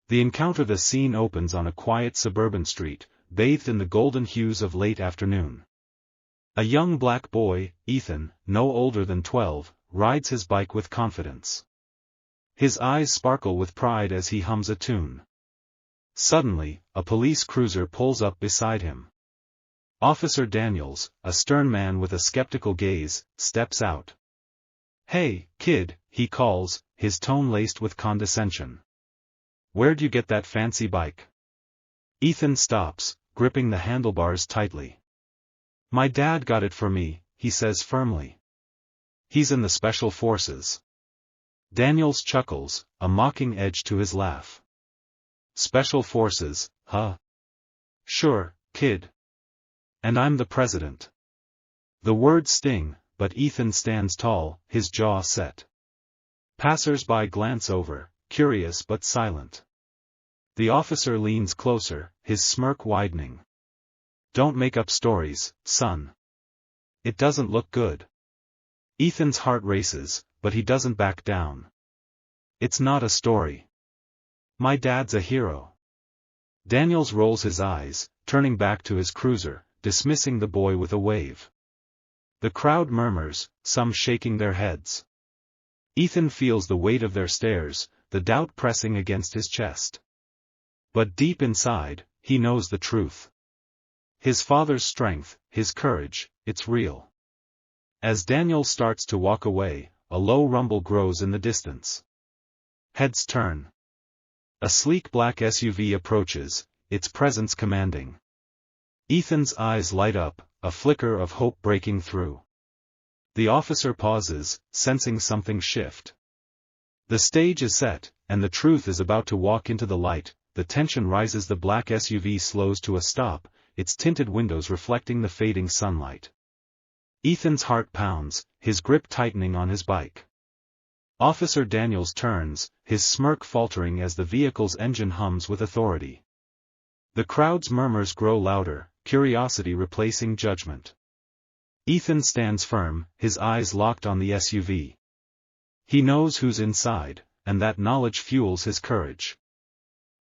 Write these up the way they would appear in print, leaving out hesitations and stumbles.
The encounter. The scene opens on a quiet suburban street, bathed in the golden hues of late afternoon. A young black boy, Ethan, no older than 12, rides his bike with confidence. His eyes sparkle with pride as he hums a tune. Suddenly, a police cruiser pulls up beside him. Officer Daniels, a stern man with a skeptical gaze, steps out. "Hey, kid," he calls, his tone laced with condescension. "Where'd you get that fancy bike?" Ethan stops, gripping the handlebars tightly. "My dad got it for me," he says firmly. "He's in the Special Forces." Daniels chuckles, a mocking edge to his laugh. "Special Forces, huh?" "Sure, kid. And I'm the president." The words sting, but Ethan stands tall, his jaw set. Passers-by glance over, curious but silent. The officer leans closer, his smirk widening. "Don't make up stories, son. It doesn't look good." Ethan's heart races, but he doesn't back down. "It's not a story. My dad's a hero." Daniels rolls his eyes, turning back to his cruiser, dismissing the boy with a wave. The crowd murmurs, some shaking their heads. Ethan feels the weight of their stares, the doubt pressing against his chest. But deep inside, he knows the truth. His father's strength, his courage, it's real. As Daniel starts to walk away, a low rumble grows in the distance. Heads turn. A sleek black SUV approaches, its presence commanding. Ethan's eyes light up, a flicker of hope breaking through. The officer pauses, sensing something shift. The stage is set, and the truth is about to walk into the light. The tension rises. The black SUV slows to a stop, its tinted windows reflecting the fading sunlight. Ethan's heart pounds, his grip tightening on his bike. Officer Daniels turns, his smirk faltering as the vehicle's engine hums with authority. The crowd's murmurs grow louder, curiosity replacing judgment. Ethan stands firm, his eyes locked on the SUV. He knows who's inside, and that knowledge fuels his courage.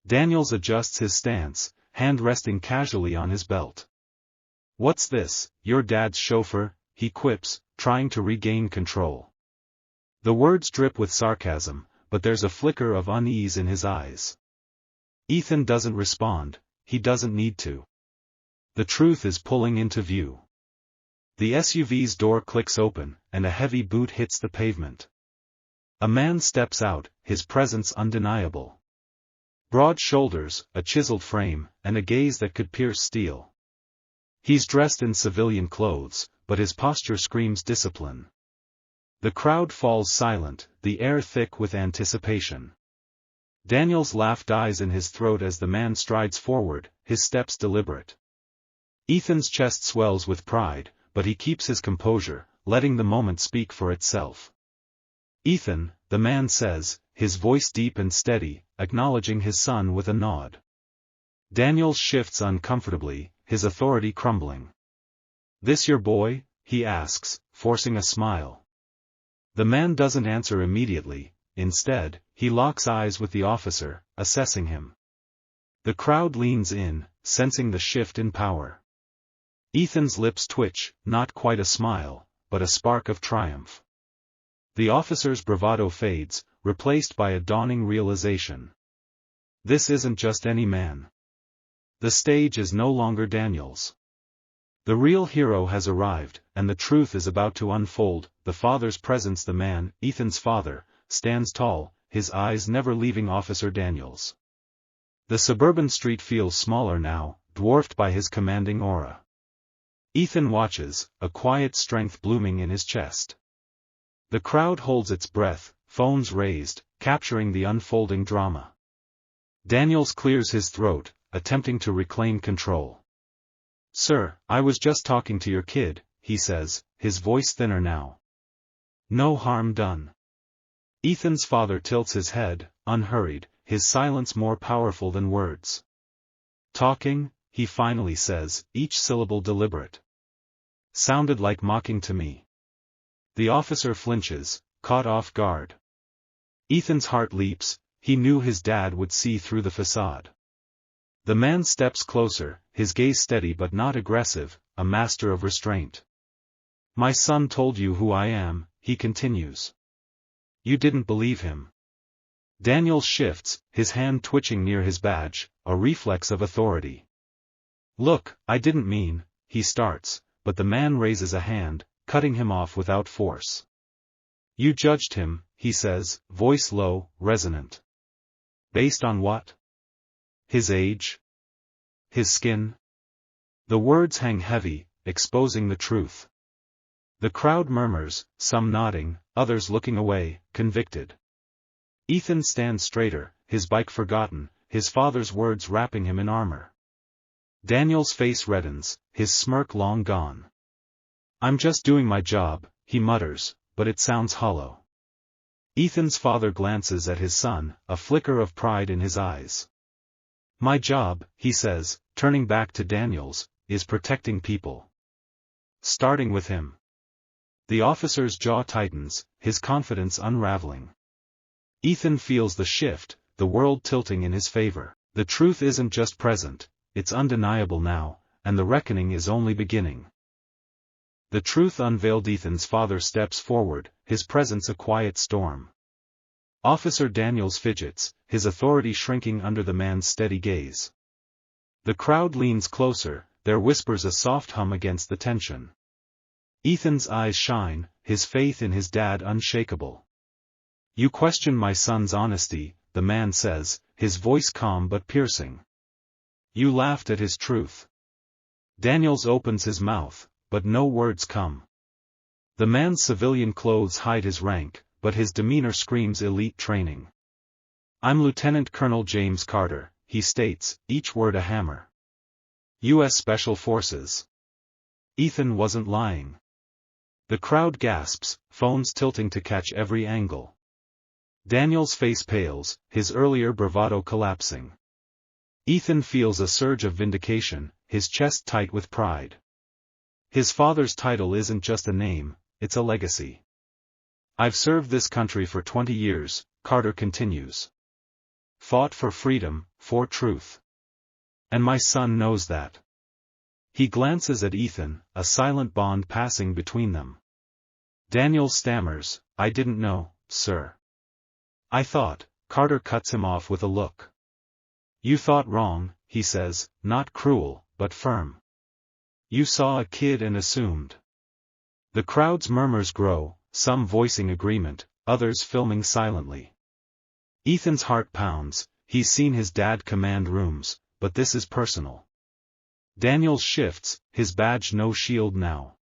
Daniels adjusts his stance, hand resting casually on his belt. "What's this, your dad's chauffeur?" he quips, trying to regain control. The words drip with sarcasm, but there's a flicker of unease in his eyes. Ethan doesn't respond, he doesn't need to. The truth is pulling into view. The SUV's door clicks open, and a heavy boot hits the pavement. A man steps out, his presence undeniable. Broad shoulders, a chiseled frame, and a gaze that could pierce steel. He's dressed in civilian clothes, but his posture screams discipline. The crowd falls silent, the air thick with anticipation. Daniel's laugh dies in his throat as the man strides forward, his steps deliberate. Ethan's chest swells with pride, but he keeps his composure, letting the moment speak for itself. "Ethan," the man says, his voice deep and steady, acknowledging his son with a nod. Daniel shifts uncomfortably, his authority crumbling. "This your boy?" he asks, forcing a smile. The man doesn't answer immediately, instead, he locks eyes with the officer, assessing him. The crowd leans in, sensing the shift in power. Ethan's lips twitch, not quite a smile, but a spark of triumph. The officer's bravado fades, replaced by a dawning realization. This isn't just any man. The stage is no longer Daniel's. The real hero has arrived, and the truth is about to unfold. The father's presence. The man, Ethan's father, stands tall, his eyes never leaving Officer Daniels. The suburban street feels smaller now, dwarfed by his commanding aura. Ethan watches, a quiet strength blooming in his chest. The crowd holds its breath, phones raised, capturing the unfolding drama. Daniels clears his throat, attempting to reclaim control. "Sir, I was just talking to your kid," he says, his voice thinner now. "No harm done." Ethan's father tilts his head, unhurried, his silence more powerful than words. "Talking," he finally says, each syllable deliberate. "Sounded like mocking to me." The officer flinches, caught off guard. Ethan's heart leaps, he knew his dad would see through the facade. The man steps closer, his gaze steady but not aggressive, a master of restraint. "My son told you who I am," he continues. "You didn't believe him." Daniels shifts, his hand twitching near his badge, a reflex of authority. "Look, I didn't mean," he starts, but the man raises a hand, cutting him off without force. "You judged him," he says, voice low, resonant. "Based on what? His age? His skin?" The words hang heavy, exposing the truth. The crowd murmurs, some nodding, others looking away, convicted. Ethan stands straighter, his bike forgotten, his father's words wrapping him in armor. Daniel's face reddens, his smirk long gone. "I'm just doing my job," he mutters, but it sounds hollow. Ethan's father glances at his son, a flicker of pride in his eyes. "My job," he says, turning back to Daniels, "is protecting people. Starting with him." The officer's jaw tightens, his confidence unraveling. Ethan feels the shift, the world tilting in his favor. The truth isn't just present, it's undeniable now, and the reckoning is only beginning. The truth unveiled. Ethan's father steps forward, his presence a quiet storm. Officer Daniels fidgets, his authority shrinking under the man's steady gaze. The crowd leans closer, their whispers a soft hum against the tension. Ethan's eyes shine, his faith in his dad unshakable. "You question my son's honesty," the man says, his voice calm but piercing. "You laughed at his truth." Daniels opens his mouth, but no words come. The man's civilian clothes hide his rank, but his demeanor screams elite training. "I'm Lieutenant Colonel James Carter," he states, each word a hammer. "U.S. Special Forces." Ethan wasn't lying. The crowd gasps, phones tilting to catch every angle. Daniel's face pales, his earlier bravado collapsing. Ethan feels a surge of vindication, his chest tight with pride. His father's title isn't just a name, it's a legacy. "I've served this country for 20 years, Carter continues. "Fought for freedom, for truth. And my son knows that." He glances at Ethan, a silent bond passing between them. Daniels stammers, "I didn't know, sir. I thought," Carter cuts him off with a look. "You thought wrong," he says, not cruel, but firm. "You saw a kid and assumed." The crowd's murmurs grow, some voicing agreement, others filming silently. Ethan's heart pounds, he's seen his dad command rooms, but this is personal. Daniels shifts, his badge no shield now.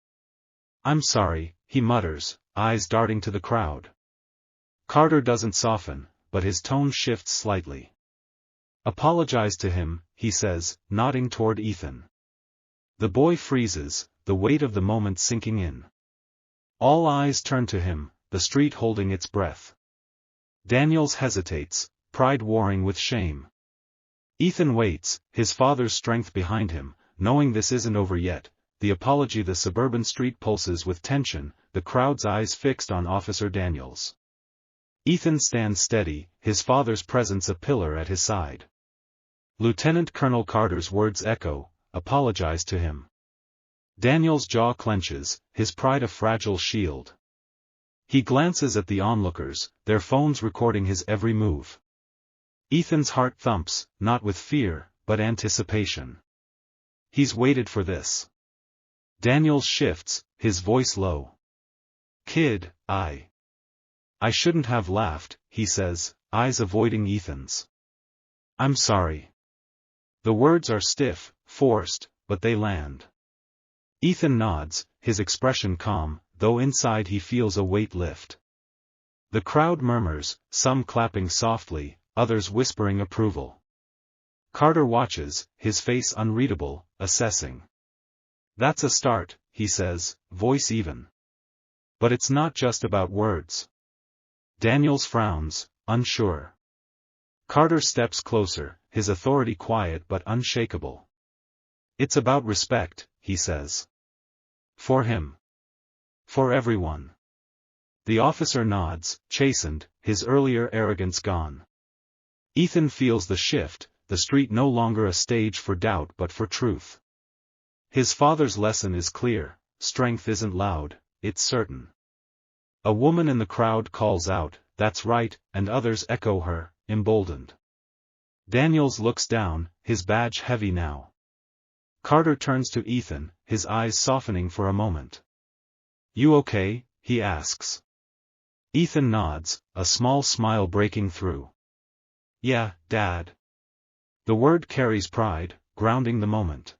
"I'm sorry," he mutters, eyes darting to the crowd. Carter doesn't soften, but his tone shifts slightly. "Apologize to him," he says, nodding toward Ethan. The boy freezes, the weight of the moment sinking in. All eyes turn to him, the street holding its breath. Daniels hesitates, pride warring with shame. Ethan waits, his father's strength behind him, knowing this isn't over yet. The apology. The suburban street pulses with tension, the crowd's eyes fixed on Officer Daniels. Ethan stands steady, his father's presence a pillar at his side. Lieutenant Colonel Carter's words echo, "Apologize to him." Daniel's jaw clenches, his pride a fragile shield. He glances at the onlookers, their phones recording his every move. Ethan's heart thumps, not with fear, but anticipation. He's waited for this. Daniels shifts, his voice low. "Kid, I shouldn't have laughed," he says, eyes avoiding Ethan's. "I'm sorry." The words are stiff, forced, but they land. Ethan nods, his expression calm, though inside he feels a weight lift. The crowd murmurs, some clapping softly, others whispering approval. Carter watches, his face unreadable, assessing. "That's a start," he says, voice even. "But it's not just about words." Daniels frowns, unsure. Carter steps closer, his authority quiet but unshakable. "It's about respect," he says. "For him. For everyone." The officer nods, chastened, his earlier arrogance gone. Ethan feels the shift, the street no longer a stage for doubt but for truth. His father's lesson is clear, strength isn't loud, it's certain. A woman in the crowd calls out, "That's right," and others echo her, emboldened. Daniels looks down, his badge heavy now. Carter turns to Ethan, his eyes softening for a moment. "You okay?" he asks. Ethan nods, a small smile breaking through. "Yeah, Dad." The word carries pride, grounding the moment.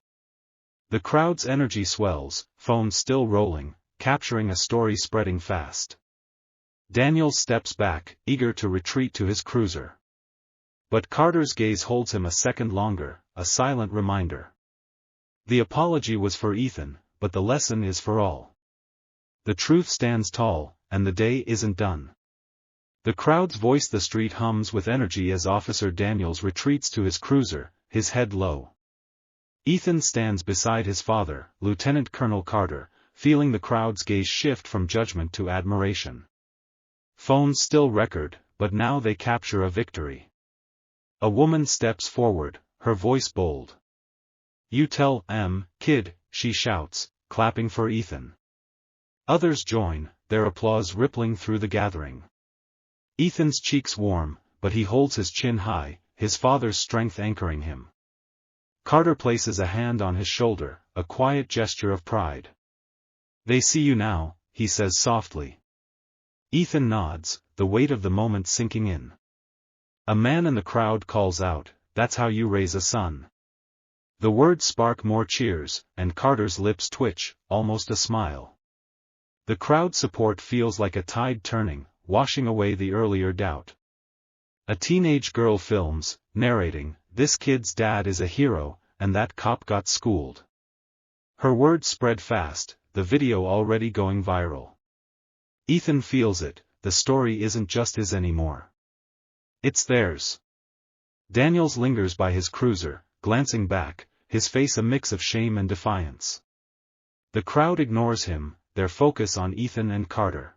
The crowd's energy swells, phones still rolling, capturing a story spreading fast. Daniels steps back, eager to retreat to his cruiser. But Carter's gaze holds him a second longer, a silent reminder. The apology was for Ethan, but the lesson is for all. The truth stands tall, and the day isn't done. The crowd's voice the street hums with energy as Officer Daniels retreats to his cruiser, his head low. Ethan stands beside his father, Lieutenant Colonel Carter, feeling the crowd's gaze shift from judgment to admiration. Phones still record, but now they capture a victory. A woman steps forward, her voice bold. "You tell kid," she shouts, clapping for Ethan. Others join, their applause rippling through the gathering. Ethan's cheeks warm, but he holds his chin high, his father's strength anchoring him. Carter places a hand on his shoulder, a quiet gesture of pride. "They see you now," he says softly. Ethan nods, the weight of the moment sinking in. A man in the crowd calls out, "That's how you raise a son." The words spark more cheers, and Carter's lips twitch, almost a smile. The crowd support feels like a tide turning, washing away the earlier doubt. A teenage girl films, narrating, "This kid's dad is a hero, and that cop got schooled." Her words spread fast, the video already going viral. Ethan feels it, the story isn't just his anymore. It's theirs. Daniels lingers by his cruiser, glancing back, his face a mix of shame and defiance. The crowd ignores him, their focus on Ethan and Carter.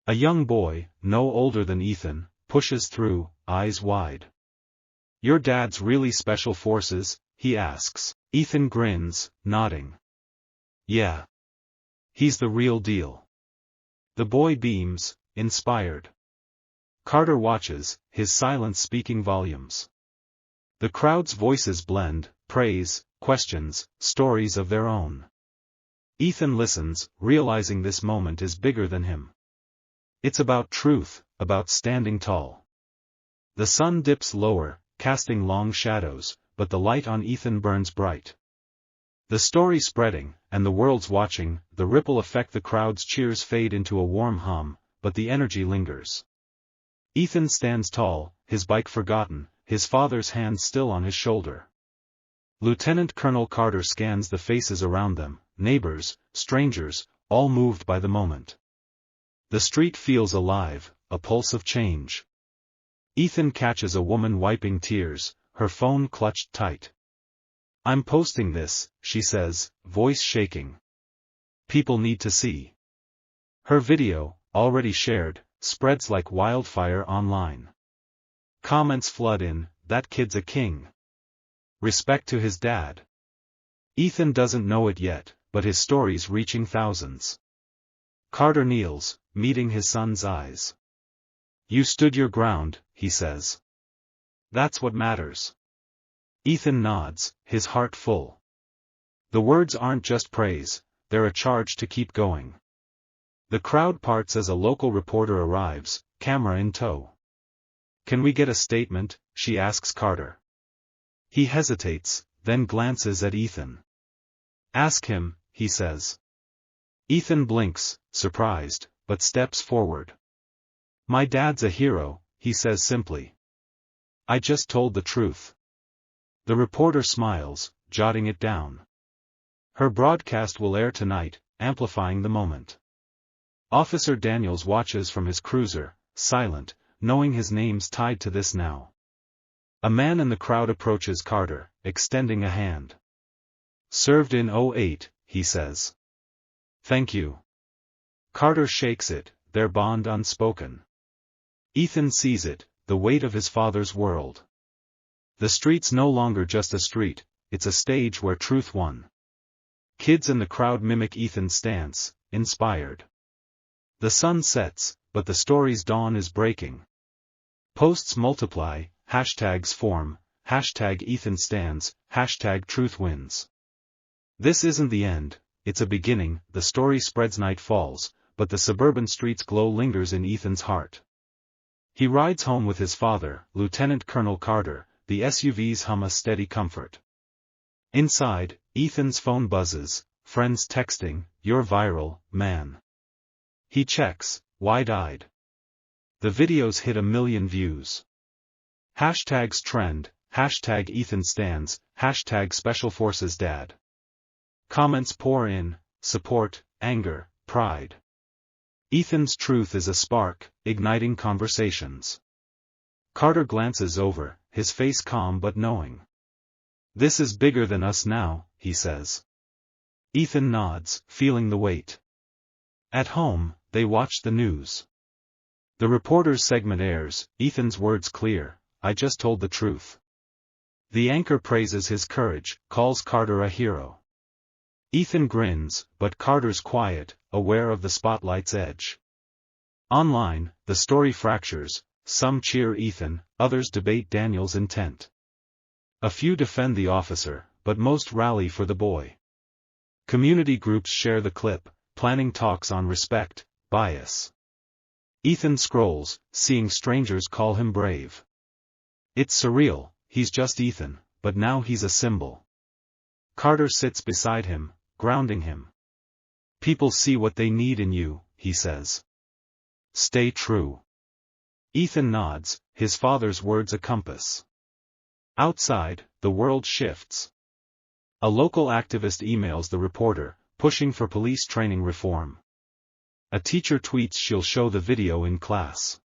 A young boy, no older than Ethan, pushes through, eyes wide. "Your dad's really special forces?" he asks. Ethan grins, nodding. "Yeah. He's the real deal." The boy beams, inspired. Carter watches, his silence speaking volumes. The crowd's voices blend, praise, questions, stories of their own. Ethan listens, realizing this moment is bigger than him. It's about truth, about standing tall. The sun dips lower, casting long shadows, but the light on Ethan burns bright. The story spreading, and the world's watching, the ripple effect. The crowd's cheers fade into a warm hum, but the energy lingers. Ethan stands tall, his bike forgotten, his father's hand still on his shoulder. Lieutenant Colonel Carter scans the faces around them, neighbors, strangers, all moved by the moment. The street feels alive, a pulse of change. Ethan catches a woman wiping tears, her phone clutched tight. "I'm posting this," she says, voice shaking. "People need to see." Her video, already shared, spreads like wildfire online. Comments flood in, "That kid's a king. Respect to his dad." Ethan doesn't know it yet, but his story's reaching thousands. Carter kneels, meeting his son's eyes. "You stood your ground," he says. "That's what matters." Ethan nods, his heart full. The words aren't just praise, they're a charge to keep going. The crowd parts as a local reporter arrives, camera in tow. "Can we get a statement?" she asks Carter. He hesitates, then glances at Ethan. "Ask him," he says. Ethan blinks, surprised, but steps forward. "My dad's a hero," he says simply. "I just told the truth." The reporter smiles, jotting it down. Her broadcast will air tonight, amplifying the moment. Officer Daniels watches from his cruiser, silent, knowing his name's tied to this now. A man in the crowd approaches Carter, extending a hand. "Served in '08, he says. "Thank you." Carter shakes it, their bond unspoken. Ethan sees it, the weight of his father's world. The street's no longer just a street, it's a stage where truth won. Kids in the crowd mimic Ethan's stance, inspired. The sun sets, but the story's dawn is breaking. Posts multiply, hashtags form, hashtag Ethan stands, hashtag truth wins. This isn't the end, it's a beginning. The story spreads, night falls, but the suburban street's glow lingers in Ethan's heart. He rides home with his father, Lieutenant Colonel Carter, the SUV's hum a steady comfort. Inside, Ethan's phone buzzes, friends texting, "You're viral, man." He checks, wide-eyed. The videos hit 1 million views. Hashtags trend, hashtag Ethan stands, hashtag Special Forces dad. Comments pour in, support, anger, pride. Ethan's truth is a spark, igniting conversations. Carter glances over, his face calm but knowing. "This is bigger than us now," he says. Ethan nods, feeling the weight. At home, they watch the news. The reporter's segment airs, Ethan's words clear, "I just told the truth." The anchor praises his courage, calls Carter a hero. Ethan grins, but Carter's quiet, aware of the spotlight's edge. Online, the story fractures, some cheer Ethan, others debate Daniel's intent. A few defend the officer, but most rally for the boy. Community groups share the clip, planning talks on respect, bias. Ethan scrolls, seeing strangers call him brave. It's surreal, he's just Ethan, but now he's a symbol. Carter sits beside him, grounding him. "People see what they need in you," he says. "Stay true." Ethan nods, his father's words a compass. Outside, the world shifts. A local activist emails the reporter, pushing for police training reform. A teacher tweets she'll show the video in class.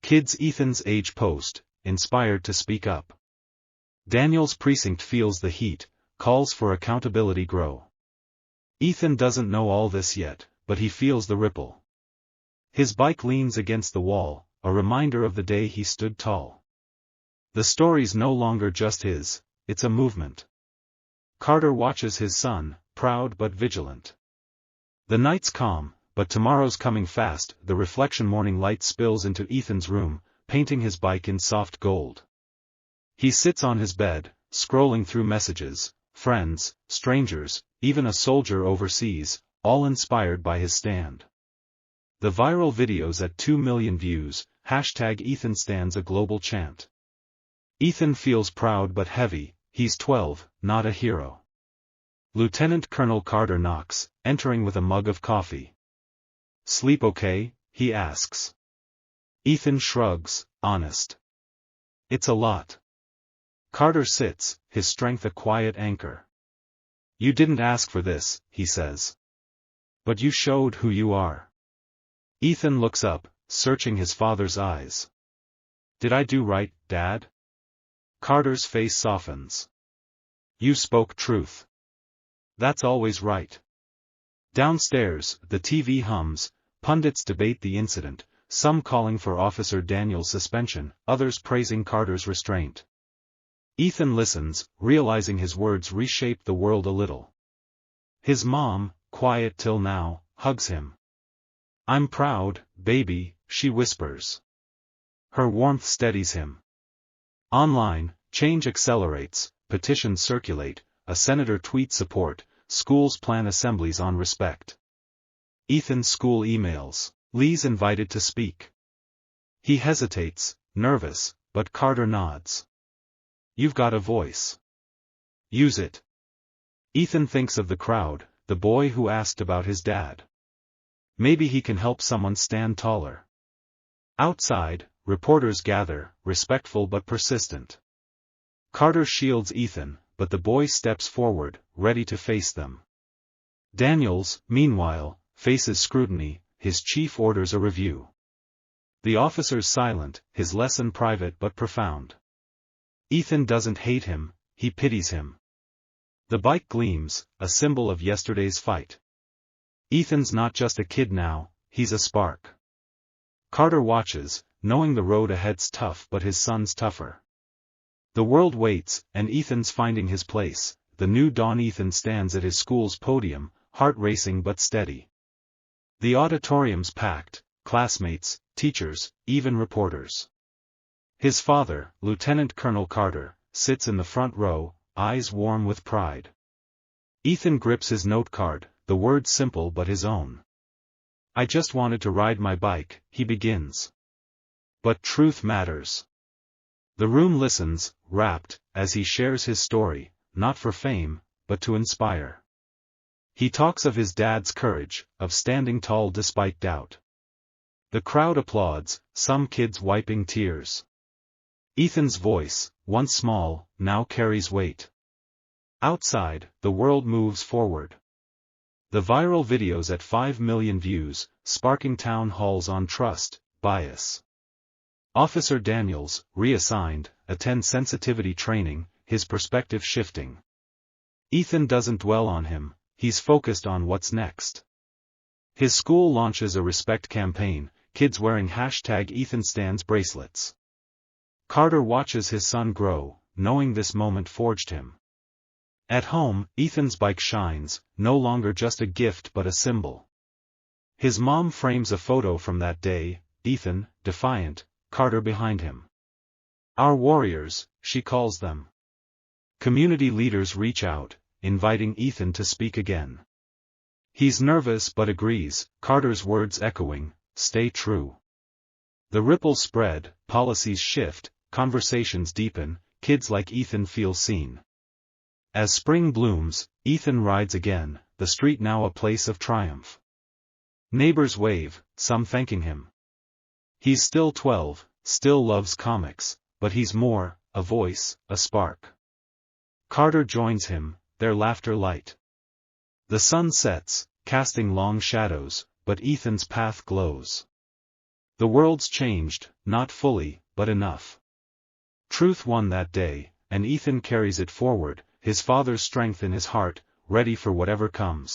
Kids Ethan's age post, inspired to speak up. Daniel's precinct feels the heat, calls for accountability grow. Ethan doesn't know all this yet, but he feels the ripple. His bike leans against the wall, a reminder of the day he stood tall. The story's no longer just his, it's a movement. Carter watches his son, proud but vigilant. The night's calm, but tomorrow's coming fast. The reflection morning light spills into Ethan's room, painting his bike in soft gold. He sits on his bed, scrolling through messages, friends, strangers, even a soldier overseas, all inspired by his stand. The viral videos at 2 million views, hashtag Ethan stands a global chant. Ethan feels proud but heavy, he's 12, not a hero. Lieutenant Colonel Carter knocks, entering with a mug of coffee. "Sleep okay?" he asks. Ethan shrugs, honest. "It's a lot." Carter sits, his strength a quiet anchor. "You didn't ask for this," he says. "But you showed who you are." Ethan looks up, searching his father's eyes. "Did I do right, Dad?" Carter's face softens. "You spoke truth. That's always right." Downstairs, the TV hums, pundits debate the incident, some calling for Officer Daniel's suspension, others praising Carter's restraint. Ethan listens, realizing his words reshaped the world a little. His mom, quiet till now, hugs him. "I'm proud, baby," she whispers. Her warmth steadies him. Online, change accelerates, petitions circulate, a senator tweets support, schools plan assemblies on respect. Ethan's school emails, Lee's invited to speak. He hesitates, nervous, but Carter nods. "You've got a voice. Use it." Ethan thinks of the crowd, the boy who asked about his dad. Maybe he can help someone stand taller. Outside, reporters gather, respectful but persistent. Carter shields Ethan, but the boy steps forward, ready to face them. Daniels, meanwhile, faces scrutiny, his chief orders a review. The officer's silent, his lesson private but profound. Ethan doesn't hate him, he pities him. The bike gleams, a symbol of yesterday's fight. Ethan's not just a kid now, he's a spark. Carter watches, knowing the road ahead's tough but his son's tougher. The world waits, and Ethan's finding his place. The new dawn. Ethan stands at his school's podium, heart racing but steady. The auditorium's packed, classmates, teachers, even reporters. His father, Lieutenant Colonel Carter, sits in the front row, eyes warm with pride. Ethan grips his note card, the words simple but his own. "I just wanted to ride my bike," he begins. But truth matters. The room listens, rapt, as he shares his story, not for fame, but to inspire. He talks of his dad's courage, of standing tall despite doubt. The crowd applauds, some kids wiping tears. Ethan's voice, once small, now carries weight. Outside, the world moves forward. The viral videos at 5 million views, sparking town halls on trust, bias. Officer Daniels, reassigned, attends sensitivity training, his perspective shifting. Ethan doesn't dwell on him, he's focused on what's next. His school launches a respect campaign, kids wearing #EthanStands bracelets. Carter watches his son grow, knowing this moment forged him. At home, Ethan's bike shines, no longer just a gift but a symbol. His mom frames a photo from that day, Ethan, defiant, Carter behind him. "Our warriors," she calls them. Community leaders reach out, inviting Ethan to speak again. He's nervous but agrees, Carter's words echoing, "Stay true." The ripples spread, policies shift, conversations deepen, kids like Ethan feel seen. As spring blooms, Ethan rides again, the street now a place of triumph. Neighbors wave, some thanking him. He's still 12, still loves comics, but he's more, a voice, a spark. Carter joins him, their laughter light. The sun sets, casting long shadows, but Ethan's path glows. The world's changed, not fully, but enough. Truth won that day, and Ethan carries it forward, his father's strength in his heart, ready for whatever comes.